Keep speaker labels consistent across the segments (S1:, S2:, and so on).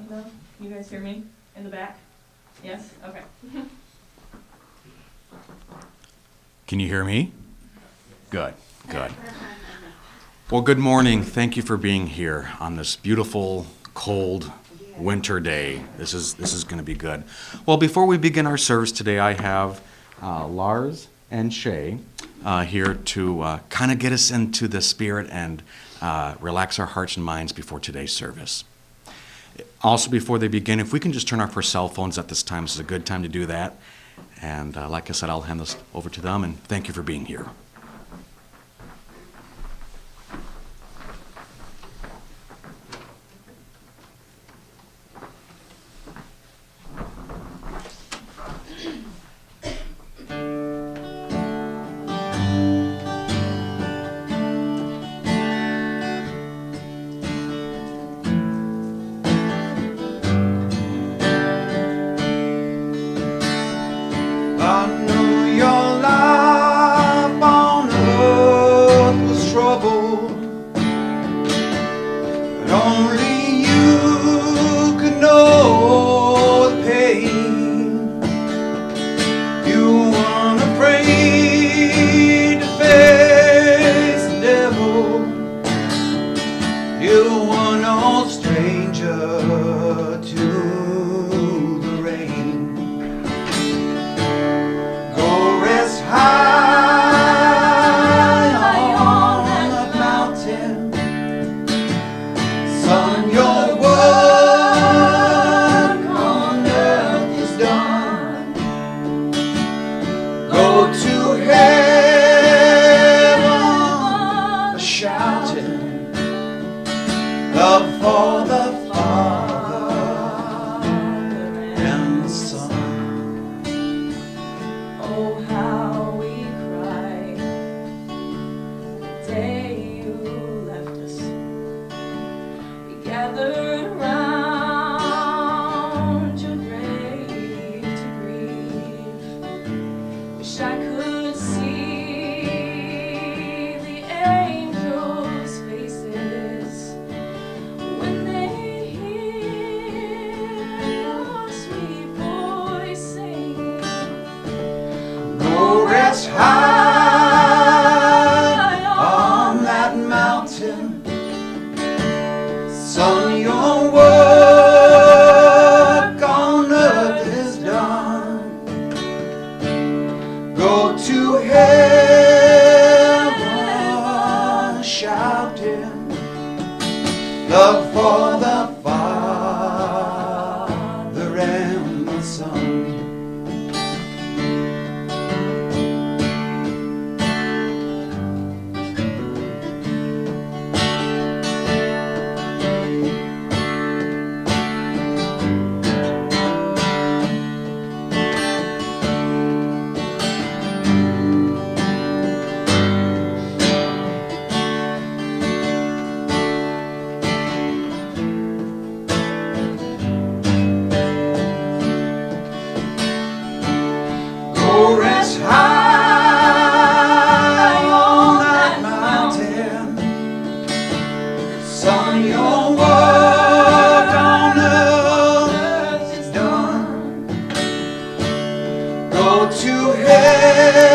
S1: Hello? You guys hear me in the back? Yes? Okay.
S2: Can you hear me? Good, good. Well, good morning. Thank you for being here on this beautiful, cold winter day. This is going to be good. Well, before we begin our service today, I have Lars and Shay here to kind of get us into the spirit and relax our hearts and minds before today's service. Also, before they begin, if we can just turn off our cell phones at this time, this is a good time to do that. And like I said, I'll hand this over to them, and thank you for being here.
S3: I know your love. mountain, love for the Father and the Son. Go rest high on that mountain, son, your work on earth is done. Go to heaven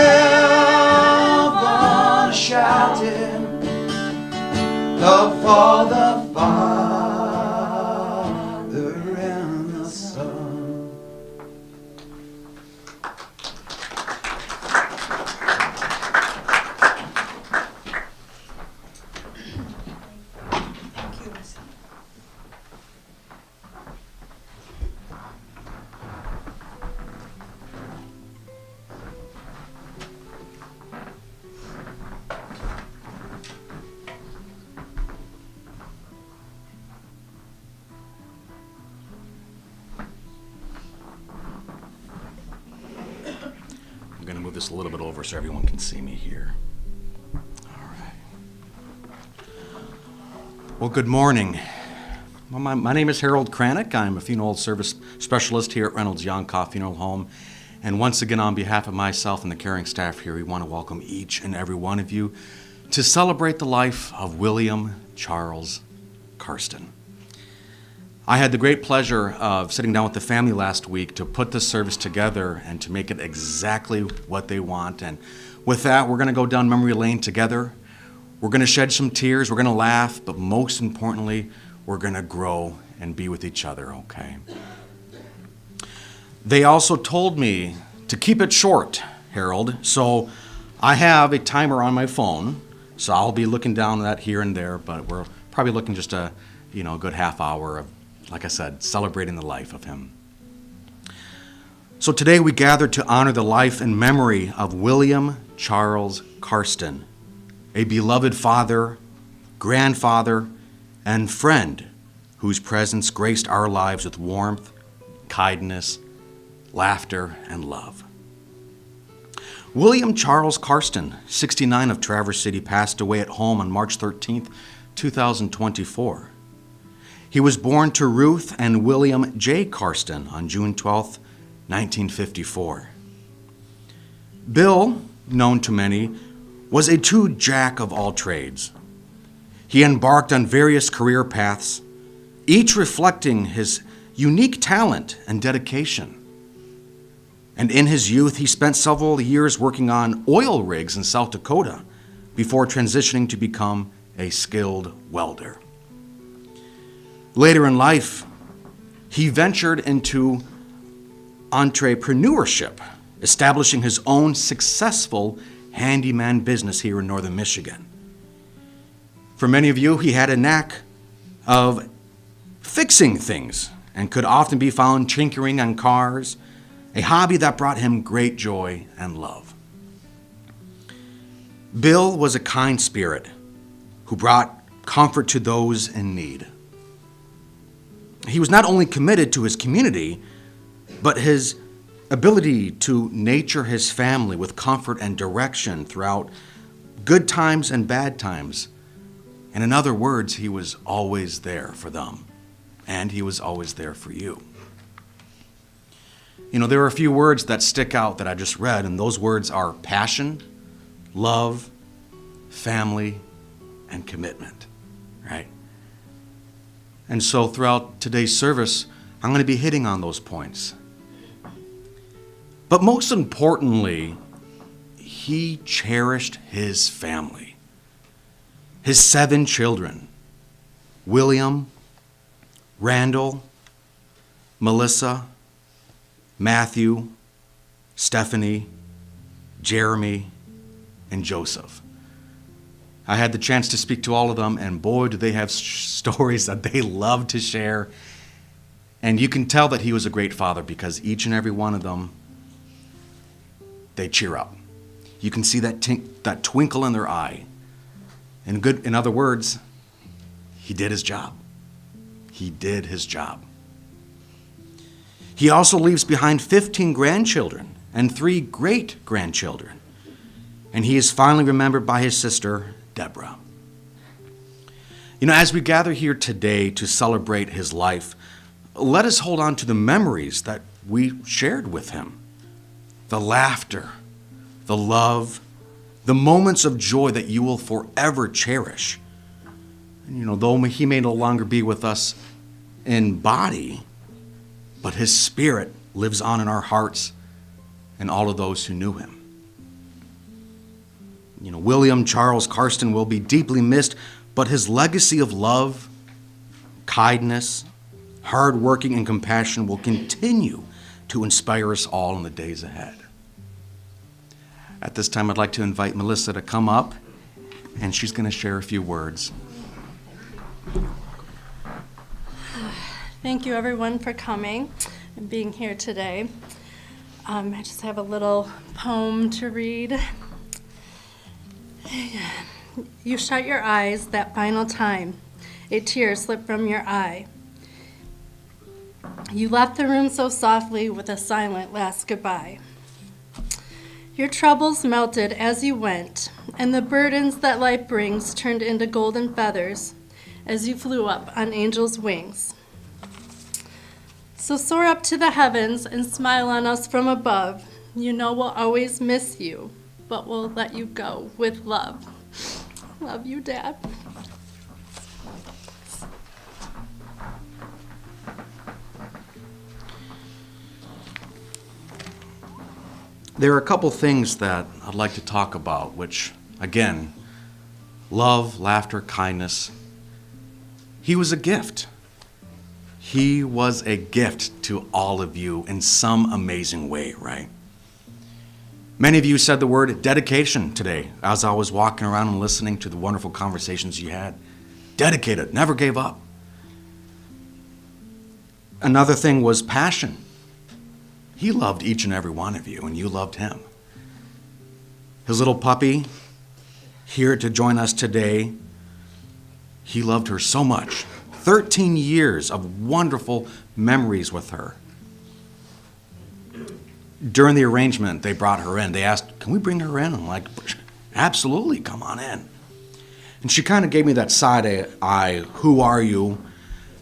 S3: shouting, love for the Father and the Son.
S2: I'm going to move this a little bit over so everyone can see me here. All right. Well, good morning. Well, my name is Harold Kranick. I'm a funeral service specialist here at Reynolds-Jonkhoff Funeral Home. And once again, on behalf of myself and the caring staff here, we want to welcome each and every one of you to celebrate the life of William Charles Carsten. I had the great pleasure of sitting down with the family last week to put this service together and to make it exactly what they want. And with that, we're going to go down memory lane together. We're going to shed some tears, we're going to laugh, but most importantly, we're going to grow and be with each other, okay? They also told me to keep it short, Harold, so I have a timer on my phone, so I'll be looking down at that here and there, but we're probably looking just a good half hour of, like I said, celebrating the life of him. So today we gather to honor the life and memory of William Charles Carsten, a beloved father, grandfather, and friend whose presence graced our lives with warmth, kindness, laughter, and love. William Charles Carsten, 69, of Traverse City, passed away at home on March 13th, 2024. He was born to Ruth and William J. Carsten on June 12, 1954. Bill, known to many, was a true jack of all trades. He embarked on various career paths, each reflecting his unique talent and dedication. And in his youth, he spent several years working on oil rigs in South Dakota before transitioning to become a skilled welder. Later in life, he ventured into entrepreneurship, establishing his own successful handyman business here in northern Michigan. For many of you, he had a knack of fixing things and could often be found tinkering on cars, a hobby that brought him great joy and love. Bill was a kind spirit who brought comfort to those in need. He was not only committed to his community, but his ability to nurture his family with comfort and direction throughout good times and bad times. And in other words, he was always there for them, and he was always there for you. There are a few words that stick out that I just read, and those words are passion, love, family, and commitment, right? And so throughout today's service, I'm going to be hitting on those points. But most importantly, he cherished his family, his 7 children, William, Randall, Melissa, Matthew, Stephanie, Jeremy, and Joseph. I had the chance to speak to all of them, and boy, do they have stories that they love to share. And you can tell that he was a great father because each and every one of them, they cheer up. You can see that twinkle in their eye. In other words, he did his job. He did his job. He also leaves behind 15 grandchildren and 3 great-grandchildren. And he is finally remembered by his sister, Deborah. You know, as we gather here today to celebrate his life, let us hold on to the memories that we shared with him. The laughter, the love, the moments of joy that you will forever cherish. And, you know, though he may no longer be with us in body, but his spirit lives on in our hearts and all of those who knew him. You know, William Charles Carsten will be deeply missed, but his legacy of love, kindness, hard working, and compassion will continue to inspire us all in the days ahead. At this time, I'd like to invite Melissa to come up, and she's going to share a few words.
S4: Thank you, everyone, for coming and being here today. I just have a little poem to read. You shut your eyes that final time. A tear slipped from your eye. You left the room so softly with a silent last goodbye. Your troubles melted as you went, and the burdens that life brings turned into golden feathers as you flew up on angels' wings. So soar up to the heavens and smile on us from above. You know we'll always miss you, but we'll let you go with love. Love you, Dad.
S2: There are a couple things that I'd like to talk about, which, again, love, laughter, kindness. He was a gift. He was a gift to all of you in some amazing way, right? Many of you said the word dedication today as I was walking around and listening to the wonderful conversations you had. Dedicated, never gave up. Another thing was passion. He loved each and every one of you, and you loved him. His little puppy, here to join us today, he loved her so much. 13 years of wonderful memories with her. During the arrangement, they brought her in. They asked, can we bring her in? I'm like, absolutely, come on in. And she kind of gave me that side eye, who are you?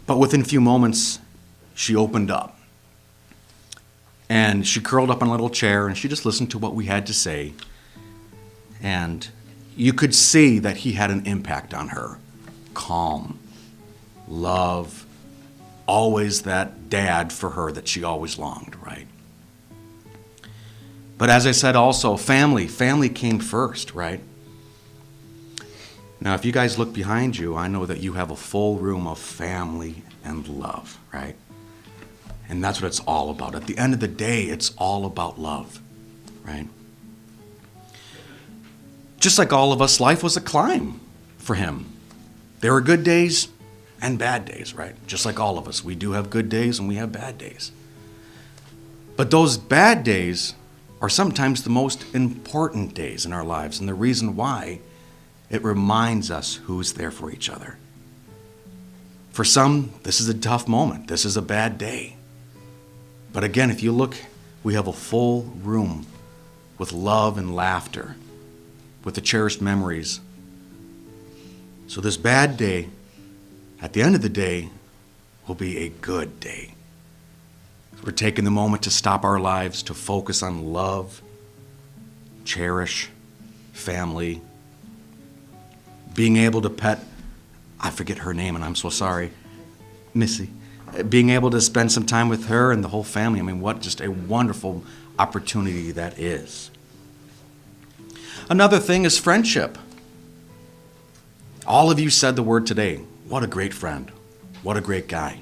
S2: But within a few moments, she opened up. And she curled up in a little chair, and she just listened to what we had to say. And you could see that he had an impact on her. Calm, love, always that dad for her that she always longed, right? But as I said also, family came first, right? Now, if you guys look behind you, I know that you have a full room of family and love, right? And that's what it's all about. At the end of the day, it's all about love, right? Just like all of us, life was a climb for him. There were good days and bad days, right? Just like all of us. We do have good days and we have bad days. But those bad days are sometimes the most important days in our lives. And the reason why, it reminds us who's there for each other. For some, this is a tough moment. This is a bad day. But again, if you look, we have a full room with love and laughter, with the cherished memories. So this bad day, at the end of the day, will be a good day. We're taking the moment to stop our lives, to focus on love, cherish, family, being able to pet, I forget her name and I'm so sorry, Missy. Being able to spend some time with her and the whole family. I mean, what just a wonderful opportunity that is. Another thing is friendship. All of you said the word today. What a great friend. What a great guy.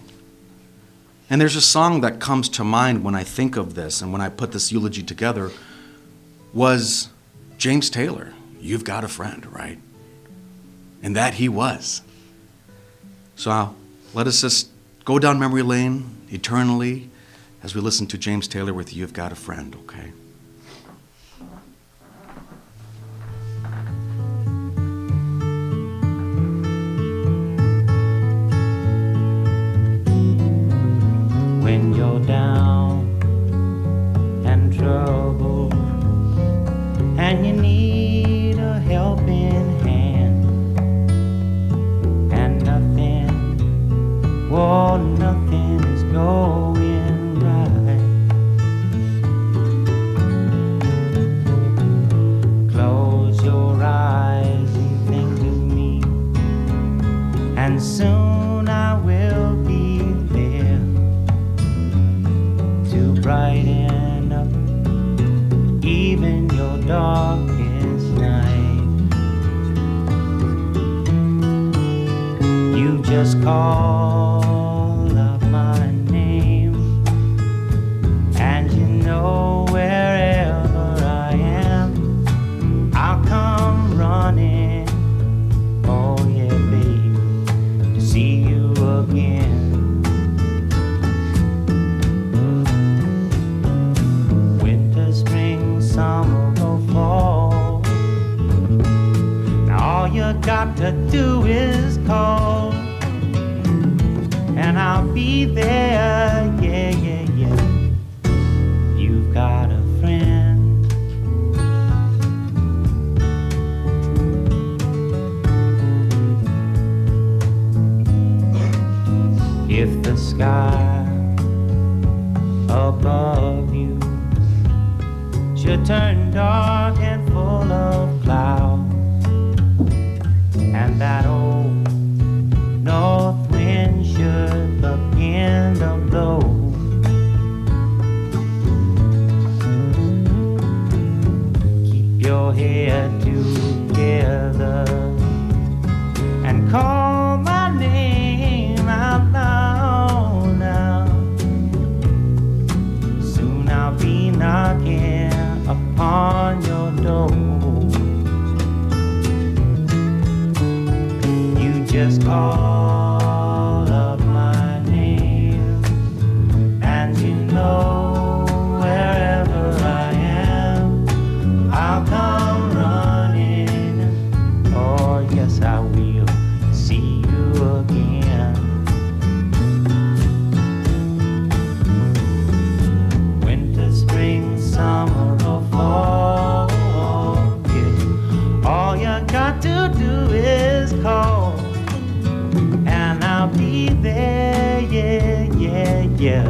S2: And there's a song that comes to mind when I think of this and when I put this eulogy together was James Taylor, You've Got a Friend, right? and that he was. So let us just go down memory lane eternally as we listen to James Taylor with You've Got a Friend, okay?
S5: When you're down and troubled and you need a helping hand and nothing is going right. Close your eyes and think of me, and soon I will be there to brighten up even your darkest night. You just call up my name, and you know wherever I am, I'll come running. Oh yeah, babe, to see you again. Summer or fall, now all you got to do is call, and I'll be there, yeah, yeah, yeah. You've got a friend. If the sky above you should turn dark and full of clouds, and that old north wind should begin to blow, keep your head together and call my name out loud now. Soon I'll be knocking upon your door. You just call up my name, and you know wherever I am, I'll come running. Oh yes, I will see you again. Winter, spring, summer, fall, yeah. All you got to do is call, and I'll be there, yeah, yeah, yeah.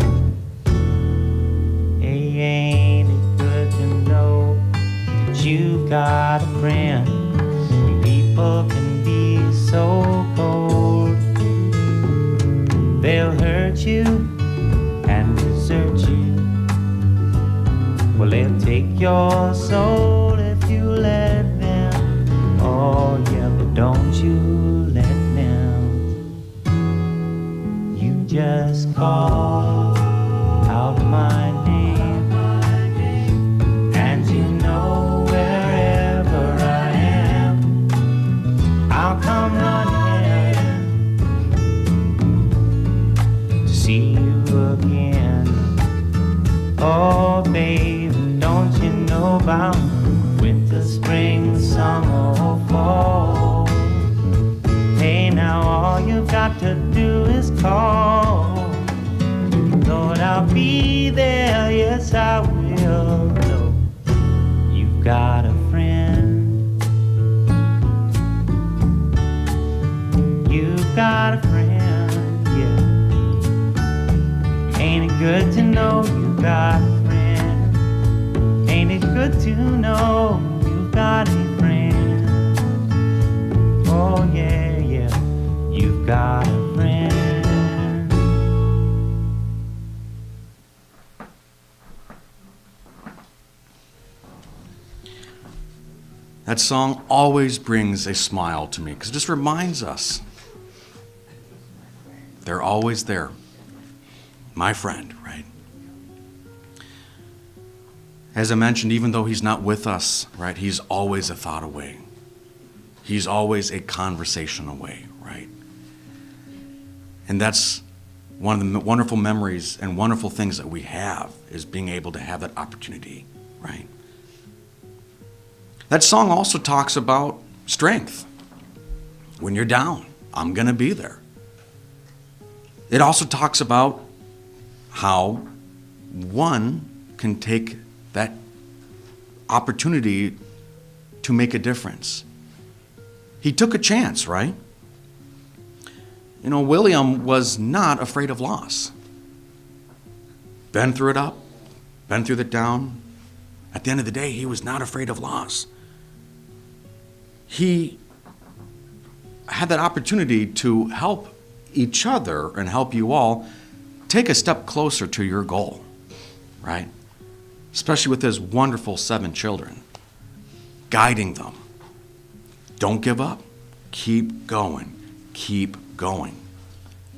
S5: Hey, ain't it good to know that you got a friend when people can be so cold? They'll hurt you and desert you. Well, they'll take your soul if you let them. Oh yeah, but don't you let them. You just call out my name, and you know wherever I am, I'll come running to see you again. Oh babe, don't you know about winter, spring, summer, or fall? Hey, now all you've got to do is call. Lord, I'll be there, yes I will know. You've got a friend. You've got a friend, yeah. Ain't it good to know you've got a friend? Ain't it good to know you've got a friend? Oh yeah, yeah, you've got a friend.
S2: That song always brings a smile to me because it just reminds us they're always there. My friend, right? As I mentioned, even though he's not with us, right, he's always a thought away. He's always a conversation away, right? And that's one of the wonderful memories and wonderful things that we have, is being able to have that opportunity, right? That song also talks about strength. When you're down, I'm going to be there. It also talks about how one can take that opportunity to make a difference. He took a chance, right? You know, William was not afraid of loss. Been through it up, been through it down. At the end of the day, he was not afraid of loss. He had that opportunity to help each other and help you all take a step closer to your goal, right? Especially with his wonderful 7 children, guiding them. Don't give up. Keep going. Keep going.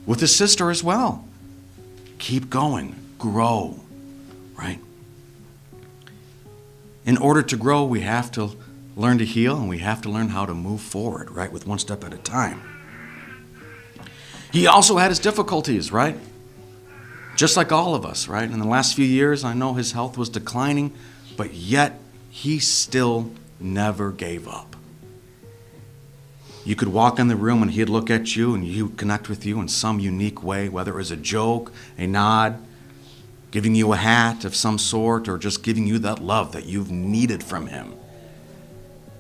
S2: With his sister as well. Keep going. Grow, right? In order to grow, we have to learn to heal, and we have to learn how to move forward, right, with one step at a time. He also had his difficulties, right? Just like all of us, right? In the last few years, I know his health was declining, but yet he still never gave up. You could walk in the room and he'd look at you and he would connect with you in some unique way, whether it was a joke, a nod, giving you a hat of some sort, or just giving you that love that you've needed from him.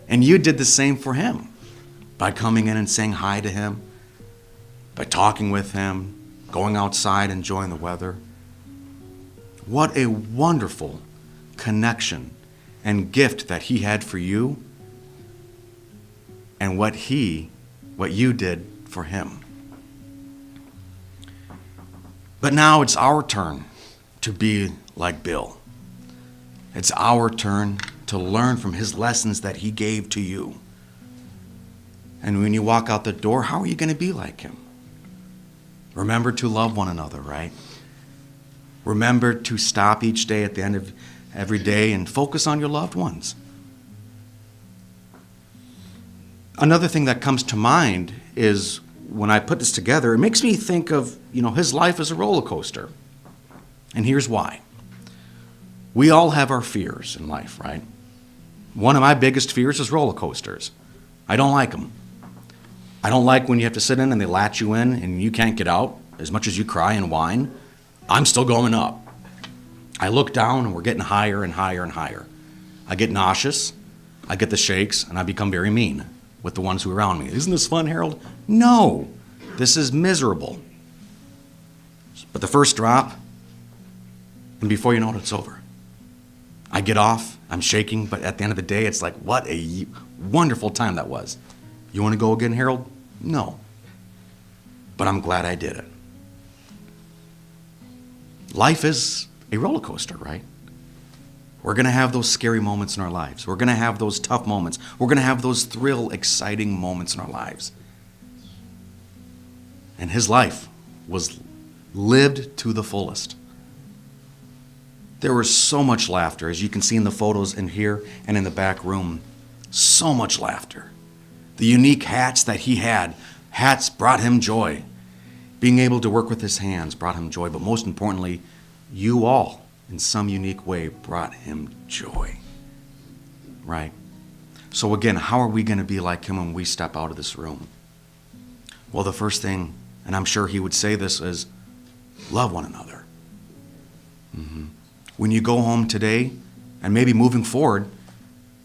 S2: And you did the same for him by coming in and saying hi to him, by talking with him, going outside, enjoying the weather. What a wonderful connection and gift that he had for you, and what you did for him. But now it's our turn to be like Bill. It's our turn to learn from his lessons that he gave to you. And when you walk out the door, how are you going to be like him? Remember to love one another, right? Remember to stop each day at the end of every day and focus on your loved ones. Another thing that comes to mind is when I put this together, it makes me think of, his life as a roller coaster. And here's why. We all have our fears in life, right? One of my biggest fears is roller coasters. I don't like them. I don't like when you have to sit in and they latch you in and you can't get out. As much as you cry and whine, I'm still going up. I look down and we're getting higher and higher and higher. I get nauseous, I get the shakes, and I become very mean with the ones who are around me. Isn't this fun, Harold? No, this is miserable. But the first drop, and before you know it, it's over. I get off, I'm shaking, but at the end of the day, it's like, what a wonderful time that was. You want to go again, Harold? No. But I'm glad I did it. Life is a roller coaster, right? We're going to have those scary moments in our lives. We're going to have those tough moments. We're going to have those thrill, exciting moments in our lives. And his life was lived to the fullest. There was so much laughter, as you can see in the photos in here and in the back room. So much laughter. The unique hats that he had, hats brought him joy. Being able to work with his hands brought him joy, but most importantly, you all, in some unique way, brought him joy. Right? So again, how are we going to be like him when we step out of this room? Well, the first thing, and I'm sure he would say this, is love one another. When you go home today, and maybe moving forward,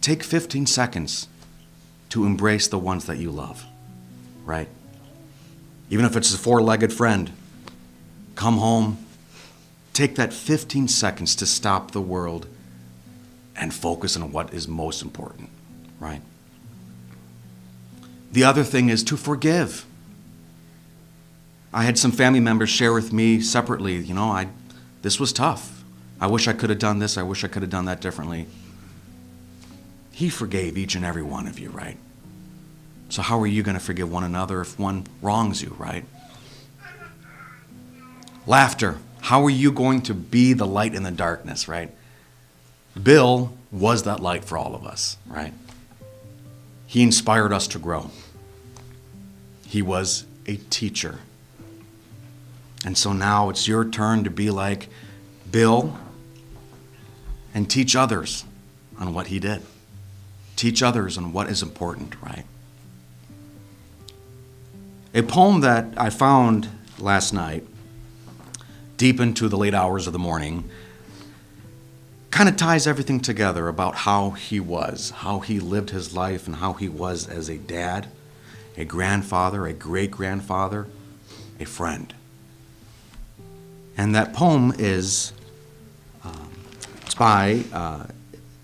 S2: take 15 seconds to embrace the ones that you love, right? Even if it's a 4-legged friend, come home, take that 15 seconds to stop the world and focus on what is most important, right? The other thing is to forgive. I had some family members share with me separately, this was tough. I wish I could have done this. I wish I could have done that differently. He forgave each and every one of you, right? So how are you going to forgive one another if one wrongs you, right? Laughter. How are you going to be the light in the darkness, right? Bill was that light for all of us, right? He inspired us to grow. He was a teacher. And so now it's your turn to be like Bill and teach others on what he did. Teach others on what is important, right? A poem that I found last night, deep into the late hours of the morning, kind of ties everything together about how he was, how he lived his life, and how he was as a dad, a grandfather, a great-grandfather, a friend. And that poem is,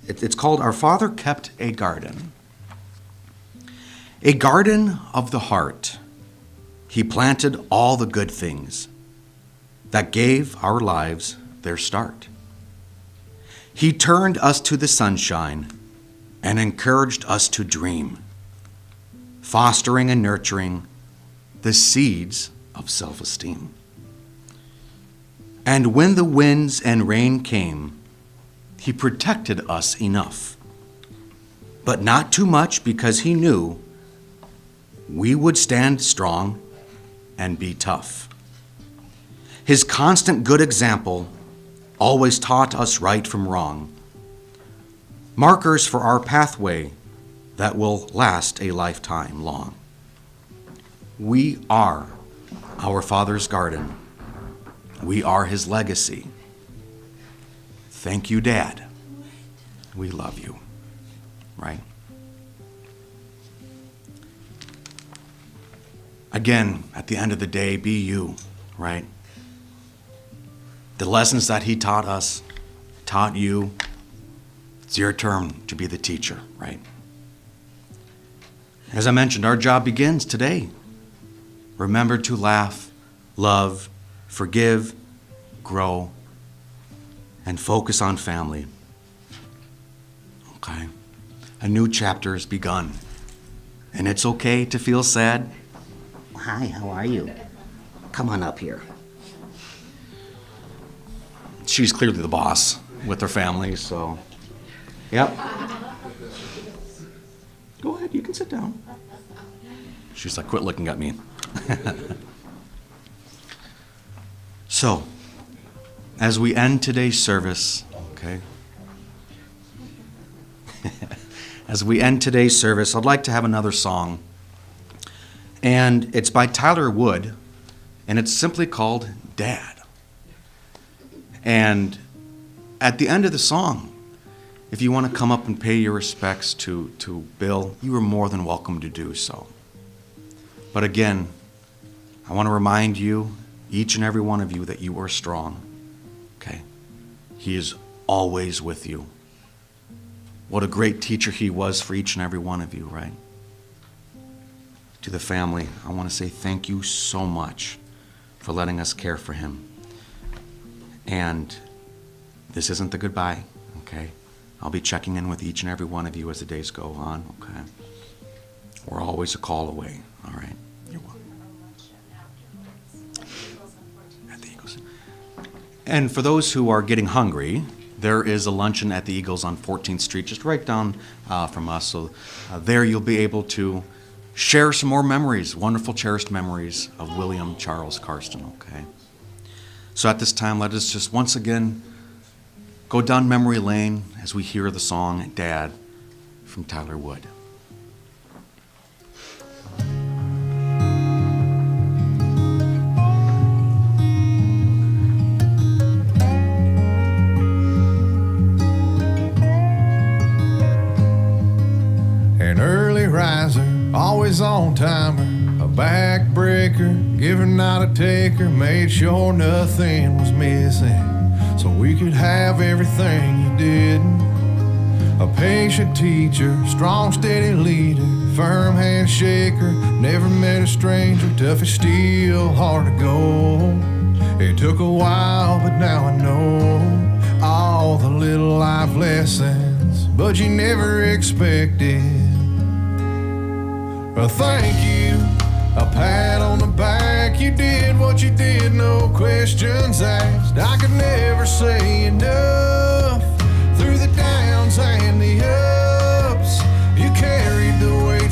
S2: it's called Our Father Kept a Garden. A garden of the heart. He planted all the good things that gave our lives their start. He turned us to the sunshine and encouraged us to dream, fostering and nurturing the seeds of self-esteem. And when the winds and rain came, he protected us enough, but not too much, because he knew we would stand strong and be tough. His constant good example always taught us right from wrong, markers for our pathway that will last a lifetime long. We are our Father's garden. We are his legacy. Thank you, Dad. We love you, right? Again, at the end of the day, be you, right? The lessons that he taught us, taught you. It's your turn to be the teacher, right? As I mentioned, our job begins today. Remember to laugh, love, forgive, grow, and focus on family. Okay? A new chapter has begun. And it's okay to feel sad.
S6: Hi, how are you? Come on up here.
S2: She's clearly the boss with her family, so. Yep. Go ahead, you can sit down. She's like, quit looking at me. So, as we end today's service, okay? As we end today's service, I'd like to have another song. And it's by Tyler Wood, and it's simply called Dad. And at the end of the song, if you want to come up and pay your respects to Bill, you are more than welcome to do so. But again, I want to remind you, each and every one of you, that you are strong. Okay? He is always with you. What a great teacher he was for each and every one of you, right? To the family, I want to say thank you so much for letting us care for him. And this isn't the goodbye, okay? I'll be checking in with each and every one of you as the days go on, okay? We're always a call away, all right? You're welcome. At the Eagles. And for those who are getting hungry, there is a luncheon at the Eagles on 14th Street, just right down from us. So there you'll be able to share some more memories, wonderful, cherished memories of William Charles Carsten, okay? So at this time, let us just once again go down memory lane as we hear the song Dad from Tyler Wood.
S7: An early riser, always on timer, a backbreaker, giver not a taker, made sure nothing was missing so we could have everything you did. A patient teacher, strong steady leader, firm handshaker, never met a stranger, tough as steel, hard to go. It took a while, but now I know all the little life lessons, but you never expected. A thank you, a pat on the back, you did what you did, no questions asked. I could never say enough, through the downs and the ups, you carried the weight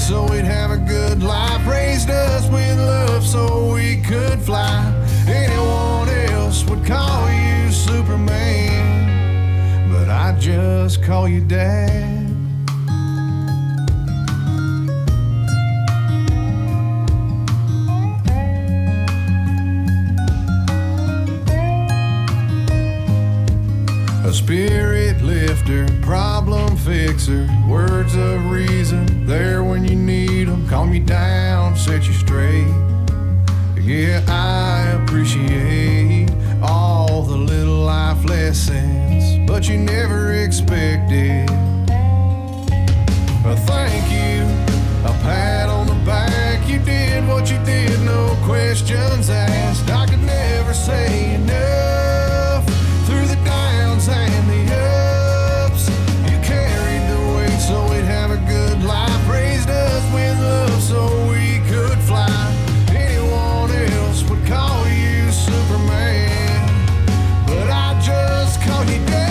S7: could fly. Anyone else would call you Superman, but I just call you Dad. A spirit lifter, problem fixer, words of reason, there when you need them, calm you down, set you straight. Yeah, I appreciate all the little life lessons, but you never expected a thank you, a pat on the back. You did what you did, no questions asked. I could never say enough through the downs and the ups. You carried the weight so we'd have a good life, raised us with love so we could fly. Anyone else would call you Superman, but I just call you Dad.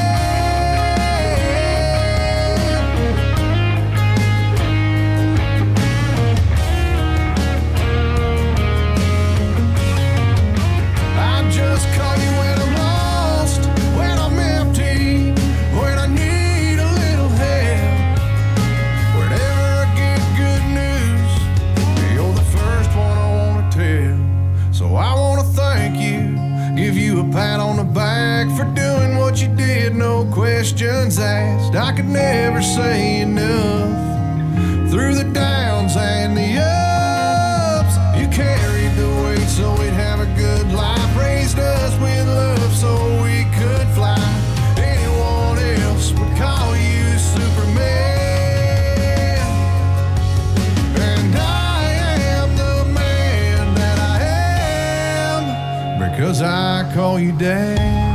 S7: I just call you when I'm lost, when I'm empty, when I need a little help. Whenever I get good news, you're the first one I wanna tell. So I wanna thank you, give you a pat on the back for doing what you did, no questions asked. I could never say enough through the downs and the ups. You carried the weight so we'd have a good life, raised us with love so we could fly. Anyone else would call you Superman, and I am the man that I am because I call you Dad.